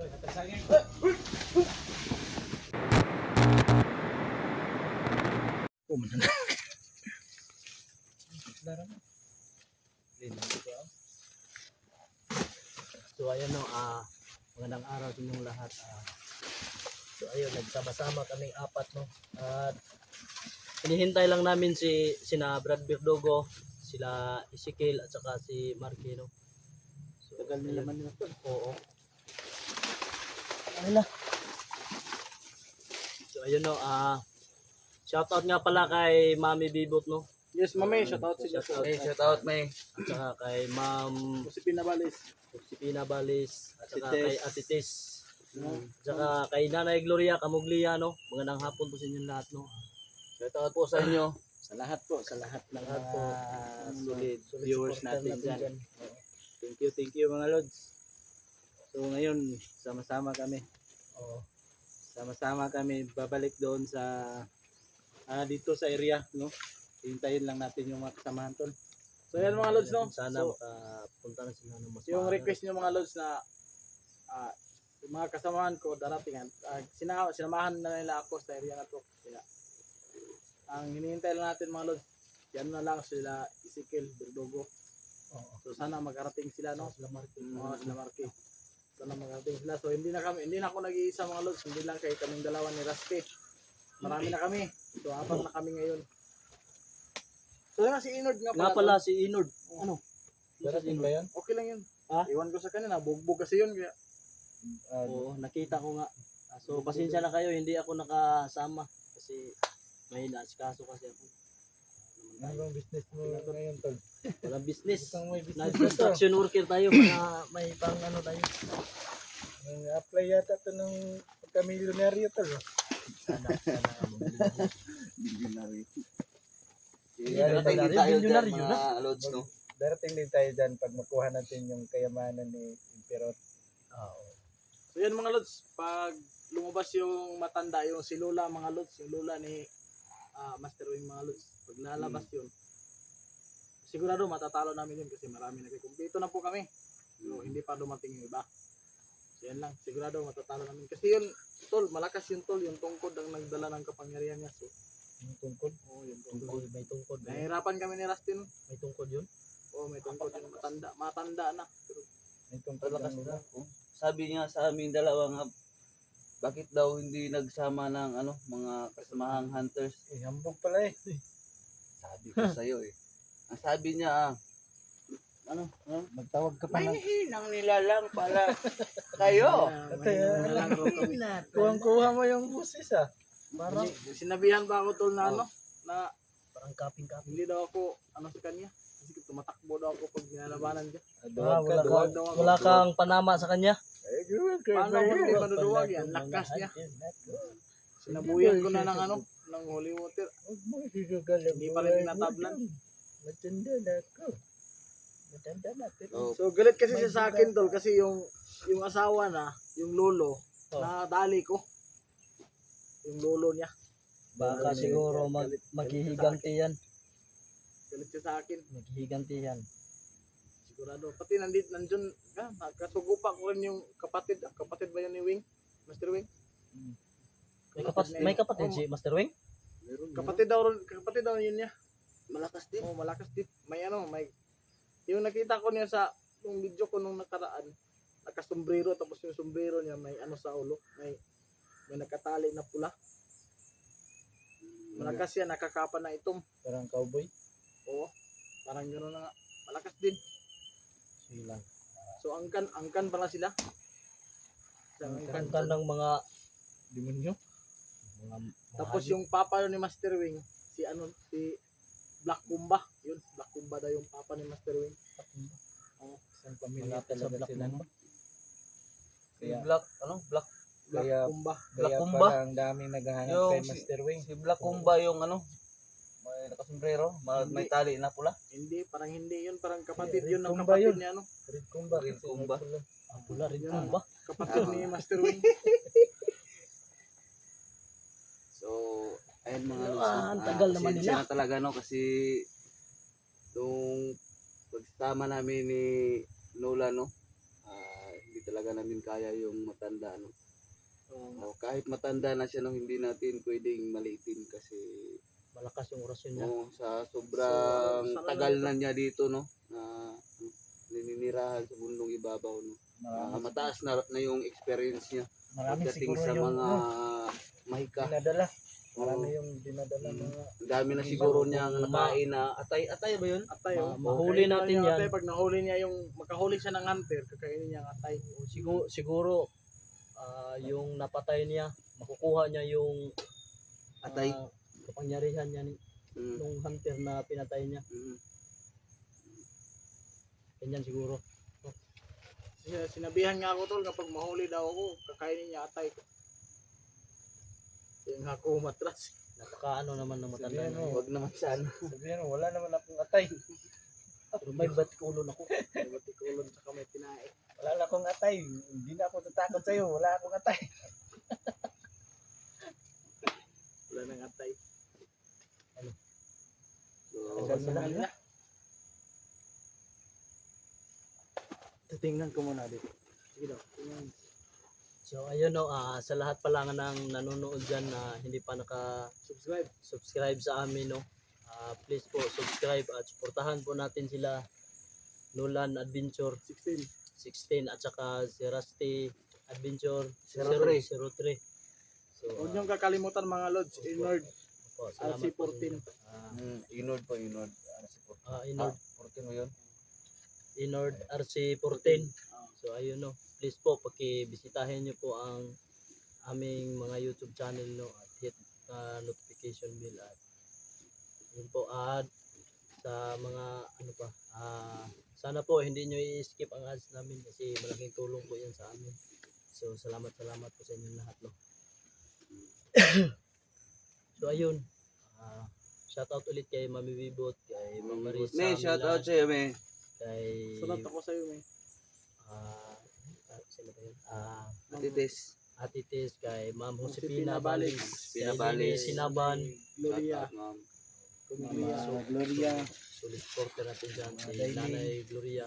So ayan no, magandang araw sa inyong lahat. So ayun, nagsama-sama kaming apat no. At hinihintay lang namin sina Brad Birdogo, sila Ezekiel at saka si Marky no. So, tagal nila man nila to. Oo. Ayun. So ayun no, shoutout nga pala kay Mami Bibot no. Yes, Mami, shoutout sa inyo. Shoutout, May. At saka kay Ma'am Josepina Balis. Josepina Balis at saka Atites. kay Atites. At saka kay Nanay Gloria Camuglia no. Magandang hapon po sa inyong lahat no. Shoutout po sa inyo. Sa lahat po, sa lahat ng Lahat po. Solid supporter viewers natin dyan. Thank you mga Lods. So ngayon, sama-sama kami. Oo. Sama-sama kami babalik doon sa dito sa area, no? Hintayin lang natin yung mga kasamahan tol. So yan mga lods no. Sana So, makapunta na sila ng mas yung maaga. request niyo mga lods na yung mga kasamahan ko darating sinamahan na nila ako sa area na to. Kaya, ang hinihintay lang natin mga lods, yan na lang sila Ezekiel Birdogo. Oo. So sana magarating sila no. Sila Marky. Sila Marky. Sana magarating sila. So hindi na ako nag-iisa mga lods, hindi lang kay kaming dalawa ni Rusty. Marami na kami. So apat na kami ngayon. So na si Inord nga Nga pala si Inord. Ano? Darating ba yan? Okay lang yun. Ha? Iwan ko sa kanina, bugbog kasi yun. Kaya, Oo, nakita ko nga. So pasensya na kayo, hindi ako nakasama kasi may naasikaso kasi ako. anong business mo ngayon, Tol? Walang business. May Construction worker tayo para may pang ano tayo. Apply yata ito ng pagka-milyonaryo, Tol. Sana Darating din tayo dyan mga Lods, no? Darating din tayo dyan pag makuha natin yung kayamanan ni Imperot. Oo. So yan mga Lods, pag lumabas yung matanda, yung si Lola mga Lods, yung Lola ni Master Wing mga Lods, pag lalabas yun, sigurado matatalo namin yun kasi marami nagkukumpito na po kami. So, hindi pa dumating yung iba. So yan lang, sigurado matatalo namin. Kasi yun, Tol, malakas yung Tol, yung tungkod ang nagdala ng kapangyarihan niya. So, yung tungkod? Oo, yung tungkod. May tungkod. Nahihirapan kami ni Rustin. May tungkod yun. Oo, may tungkod yung matanda na. Pero, May tungkod Malakas na. Sabi niya sa aming dalawa nga, bakit daw hindi nagsama ng mga kasamahang hunters? hambog pala eh. Sabi ko sa iyo eh. Ang sabi niya Magtawag ka pa may hinang nilalang pala kayo. Kuha mo yung busis Parang, sinabihan pa ako Tol na na Parang kaping-kaping. hindi daw ako, sa kanya. Kasi tumatakbo daw ako pag nilalabanan niya. Wala kang panama sa kanya. Paano ako hindi manuduwag yan? Lakas niya. Sinabuyan ko na ng ng holy water. Hindi pa rin tinatablan. Matanda na ako. Oh, So galit kasi siya sa akin Tol kasi yung asawa na, yung lolo, na dali ko. Yung lolo niya. Baka siguro maghihiganti yan. Galit siya sa akin. Maghihiganti yan. Sigurado. Pati nandun ka, nakasugupa ko rin yung kapatid. Kapatid ba yun ni Wing? Master Wing? May kapatid si Master Wing? Kapatid daw yun niya. malakas din. Oh, malakas din. May yung nakita ko niya sa yung video ko nung nakaraan, nakasombrero tapos yung sombrero niya may sa ulo, may nakatali na pula. Malakas yan, nakakapa na itom. Parang cowboy. Oo. Parang gano'n na nga. Malakas din. Sila. So angkan pala sila. Angkan ng mga demonyo. mga Tapos yung papa ni Master Wing, si Black Kumba. Yun, Black Kumba daw yung papa ni Master Wing. isang pamilya talaga sila. No? Si Black Black Kumba. Black Kumba. Ang daming naghahanap Yung kay Master Wing. Si Black Kumba yung may nakasombrero, may tali na pula. Hindi, parang hindi yun. Parang kapatid Red yun ng Kumba kapatid yun. niya. Red Kumba. Red Kumba. Pula rin Yun. Kumba. Kapatid ni Master Wing. So, ayun mga Lods. Ang tagal naman pasensya nila. na talaga kasi nung pagsama namin ni Lola hindi talaga talaga namin kaya yung matanda, no. Oo. Kahit matanda na siya, no, hindi natin pwedeng maliitin kasi Malakas yung orasyon niya. sa sobrang So, sana tagal lang na niya dito, no, na nininirahan sa bundong ibabaw, no. Mataas na yung experience niya Marami pagdating siguro sa yung mga mahika. dinadala. Oo. Marami yung dinadala mga Ang dami na siguro niyang nakain na atay ba yun? Atay, oh. Mahuli Kakainin natin niya yung yan. Atay, pag nahuli niya yung, makahuli siya ng hunter, kakainin niya ang atay. Siguro yung napatay niya, makukuha niya yung Atay. kapangyarihan niya Mm. nung hunter na pinatay niya. Mm. Ganyan siguro. Sinabihan nga ako tol, kapag mahuli daw ako, kakainin niya atay. Yung ako matras. Napakaano naman ng matanda Sabihan na mo. yun. Wag naman sana. sabihin mo, wala naman akong atay. Pero may batkulon ako. Batikulon sa kamay tinae. Wala na akong atay. Hindi na ako tatakot sa'yo. Wala akong atay. Wala nang atay. So, Tagal mo na. Tingnan ko muna dito. Sige daw. Tingnan. So ayun no, sa lahat pa lang ng nanonood dyan na hindi pa naka-subscribe sa amin no. Please po subscribe at suportahan po natin sila Nolan Adventure 16 at saka si Rusty Adventure 03. So Huwag niyong kakalimutan mga lods. Inord. salamat po RC14. sa inyo. Inord po, Inord. Ano si Porto? Inord 14 mo yun? Inord RC14. So ayun no, please po paki-bisitahin niyo po ang aming mga YouTube channel no at hit notification bell at yun po at sa mga ano pa sana po hindi niyo i-skip ang ads namin kasi malaking tulong po yan sa amin. So salamat po sa inyong lahat no. So ayun, shout out ulit kay Mami Bibot, kay Mama Risa, May shout out sa'yo, may. kay Sunod ako sa'yo, may. sino ba yun? Atitis. Ate Tess, kay Ma'am Josepina Josepina Balik, Balik, Josepina kay Balik, Lini Sinaban, Gloria. Shout out, ma'am. Gloria. Mama Gloria. solid supporter natin dyan, si Dailin. Nanay Gloria,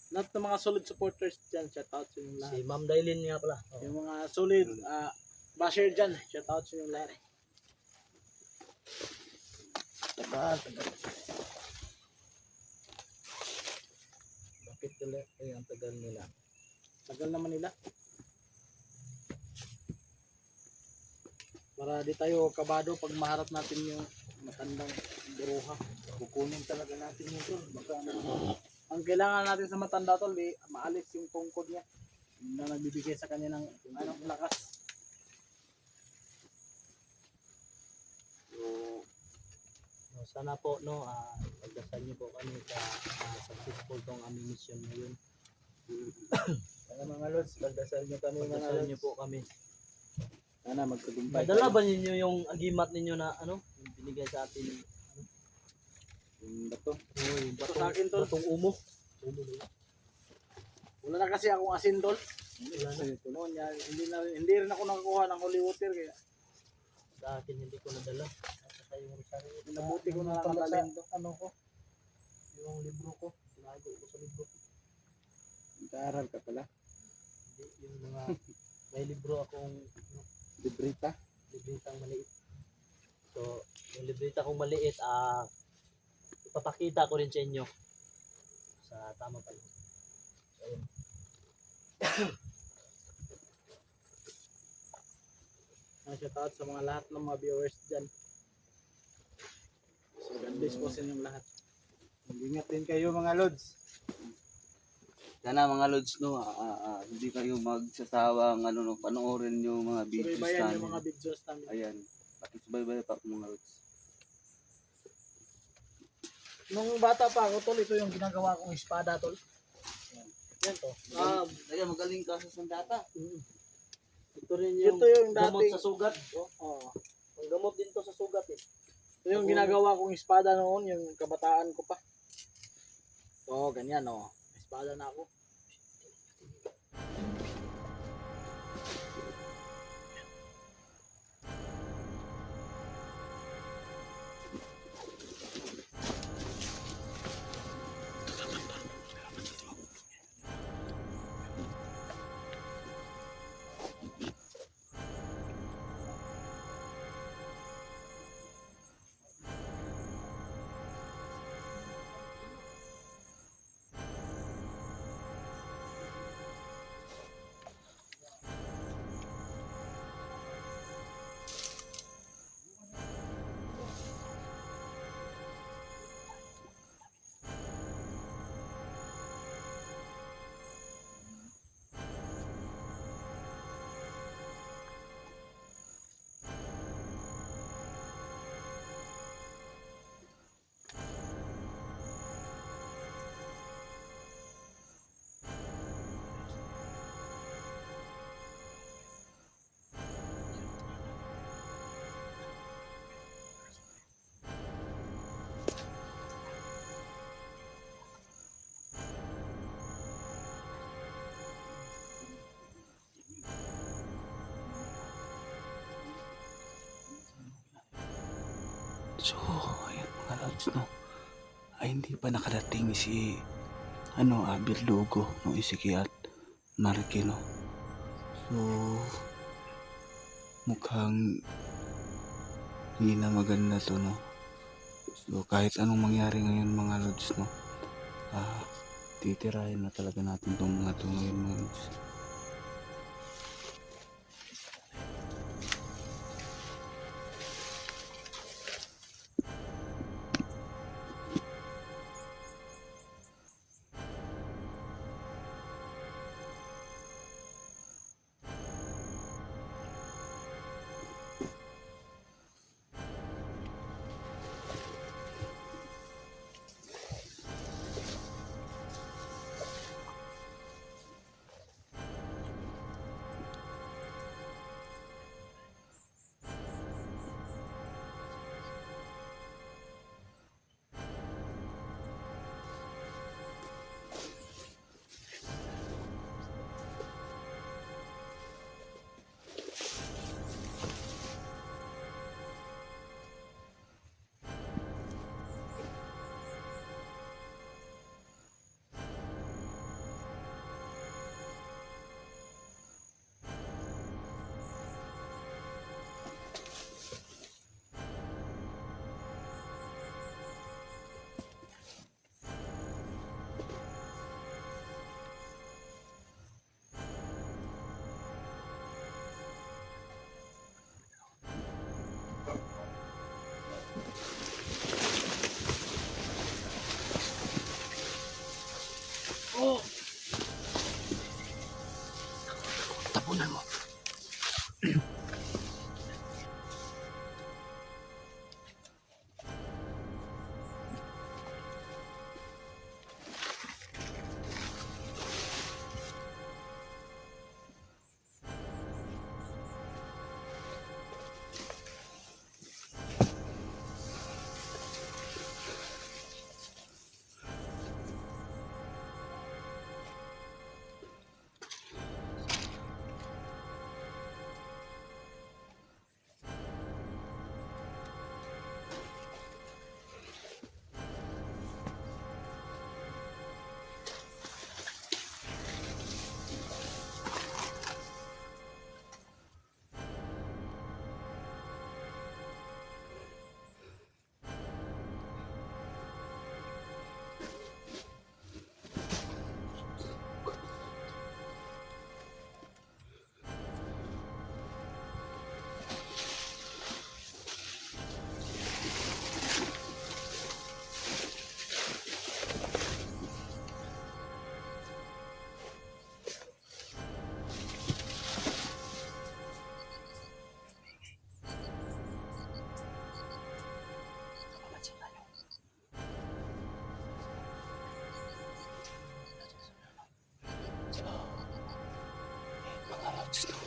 Lahat ng mga solid supporters dyan, shout out sa inyong lahat. si Ma'am Dailin nga pala. Yung mga solid basher dyan, shout out sa inyong lahat. Bakit kaya ang tagal nila? Tagal naman nila. Para di tayo kabado pag maharap natin yung matandang buruha. Kukunin talaga natin yun tol. Baka Ang kailangan natin sa matanda tol, di maalis yung tungkod niya. Yung na nagbibigay sa kanya ng lakas. No, sana po no, pagdasal niyo po kami sa successful tong aming mission ngayon. sana mga lods, pagdasal nyo kami mga Pagdasal lods. niyo po kami. Sana magtagumpay. Madala ba ninyo yung agimat ninyo na ano, yung binigay sa atin Yung bato. yung Ito sa akin tol. batong umo. Umo ba yun? Wala na kasi akong asin tol. Wala na. Noon yan, hindi rin ako nakakuha ng holy water kaya Sa akin hindi ko nadala. At saka yung rosaryo. nabuti ko na Pala sa nakadalhin. ano ko. Yung libro ko. Tinago ko sa libro ko. Nag-aaral ka pala. Hindi, yung mga may libro akong Librita. libritang maliit. So, yung librita kong maliit, ipapakita ko rin sa inyo sa tama pala. So, ayun. Shout out sa mga lahat ng mga viewers dyan. So, God bless po sa inyong lahat. Ingat din kayo mga lods. Sana mga lods no, hindi kayo magsasawang ano no, panoorin yung mga videos Subaybayan namin. yung mga videos namin. Ayan. Pakisubaybay pa mga lods. Nung bata pa ako tol, ito yung ginagawa kong espada tol. Yan to. Ayan, magaling ka sa sandata. Ito rin yung Ito yung gamot dating, sa sugat. oh, Ang gamot din to sa sugat eh. ito yung ginagawa kong espada noon, yung kabataan ko pa. So, ganyan oh. Espada na ako. So, ayan mga lods, no? Ay hindi pa nakarating si Birdugo, no, Isiki at Marky, no? So, mukhang hindi na maganda to, no? So, kahit anong mangyari ngayon mga lods, no? Titirahin na talaga natin tong mga to ngayon mga lods. Tapunan mo. Mga lods, no?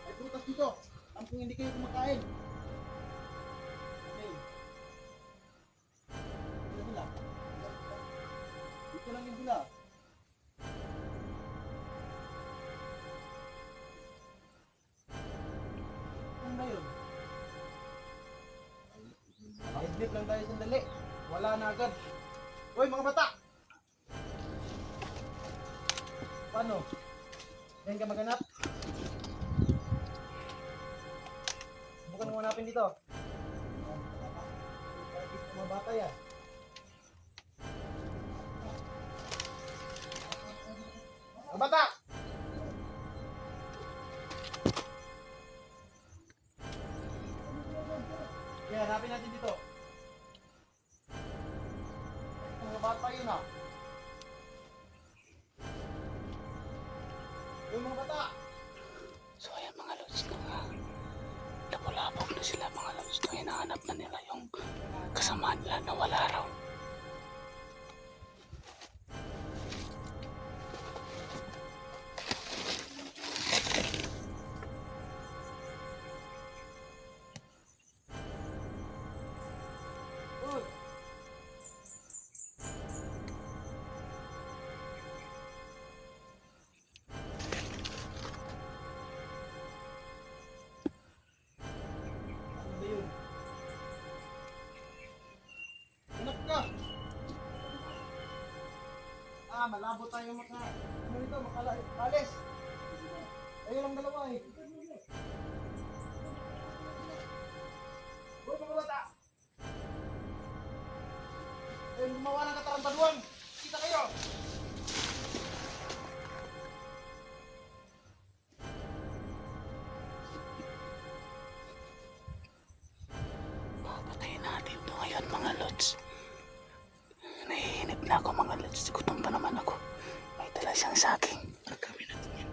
May prutas dito. Ampung hindi kayo kumakain. Okay. Dito lang. Dito lang yung bula. Ano ba yun? lang tayo sandali. Wala na agad. Hoy mga bata! Paano? Diyan ka maghanap? Bukan mo hanapin dito. Mga bata yan. Mga bata! Kaya hanapin natin dito. Mga bata yun ah. Yung mga bata! So ayan mga lods, labog na sila mga lods. Hinahanap na nila yung kasama nila na wala raw. Ano ba yun? Hanap ka! Malabo tayo ano ito, makalis. Ayun lang dalawa eh. Hoy mga bata! Ayun, gumawa ng katarantaduan! Kita kayo! Papatayin natin to ngayon mga lods. Nahihinip na ako mga lods. Gutom pa naman ako. May dala siyang saging. Pagkawin natin yan.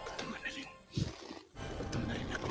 Gutom na rin. Gutom na rin ako.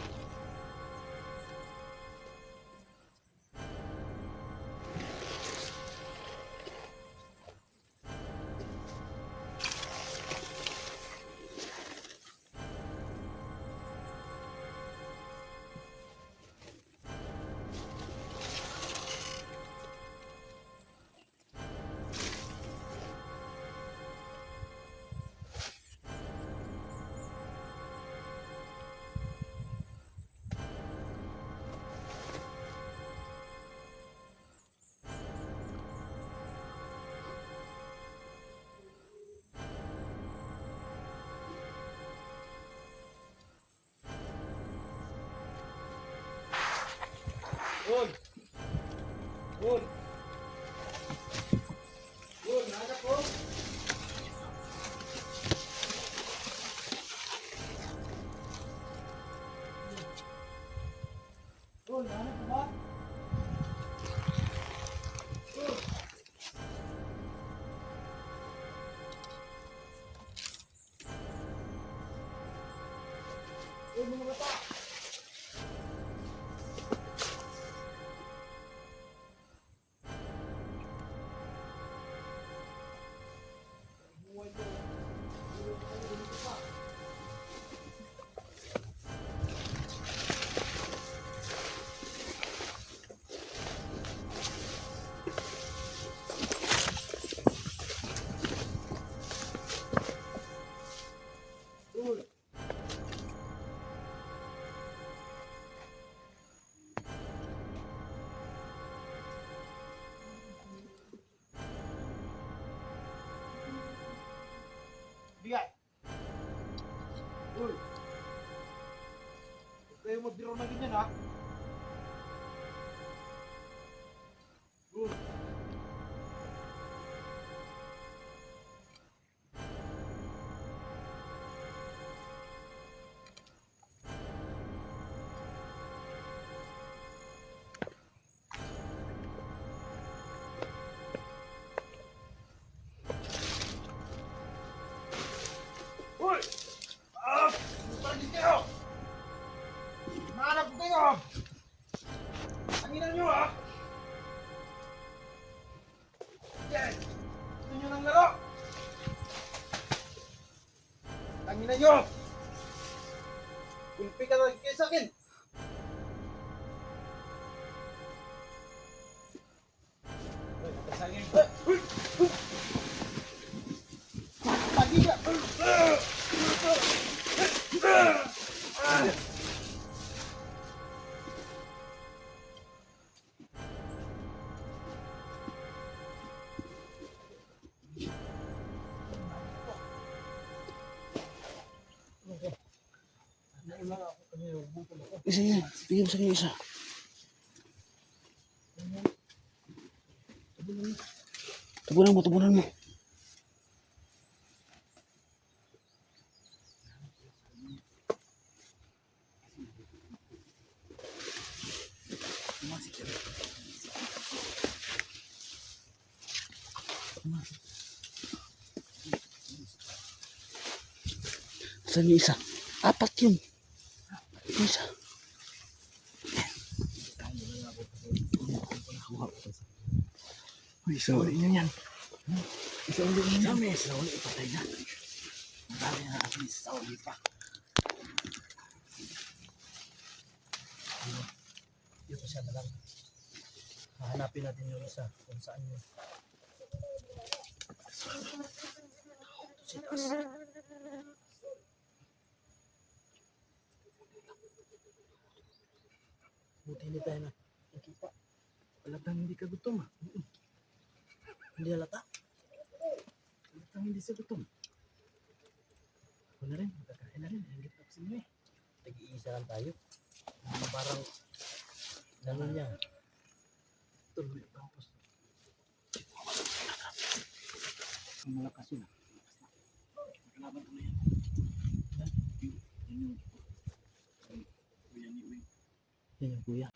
Yun! Yun! Yun, hanap ko! Yun, hanap ko ba? Yun! Yun, mga bata! Yun! Bigay! Uy! Huwag kayo magbiro na ganyan ha! Uy! Uy! Paragin kayo! Nahanap ko kayo! Tanginan nyo ha! Yes! Gusto nyo ng laro? Tanginan nyo! Kulpi ka na kayo sa akin! Uy, natasagin! Uy! Uy! Pagi ka! Isa yan. Bigyan mo sa kanya isa. Tubunan mo, tubunan mo. Saan yung isa? Apat yun. Yung isa. Uy, isa ulit yun yan. Isa ulit yun yan. Isa ulit ipatay na. Marami na at least isa ulit pa. Yung isa na lang. Hahanapin natin yung isa kung saan yun. Buti hindi tayo na nakita. Alatang hindi ka gutom ah. Hindi halata. Alatang hindi siya gutom. Ako na rin, magkakain na rin. Ang gitap sa inyo eh. Nag-iisa lang tayo. Parang ganun niya. Tuloy tapos. Ang malakas yun ah. Kalaban ko na yan. Yan yung kuya ni Uy. Yan yung kuya.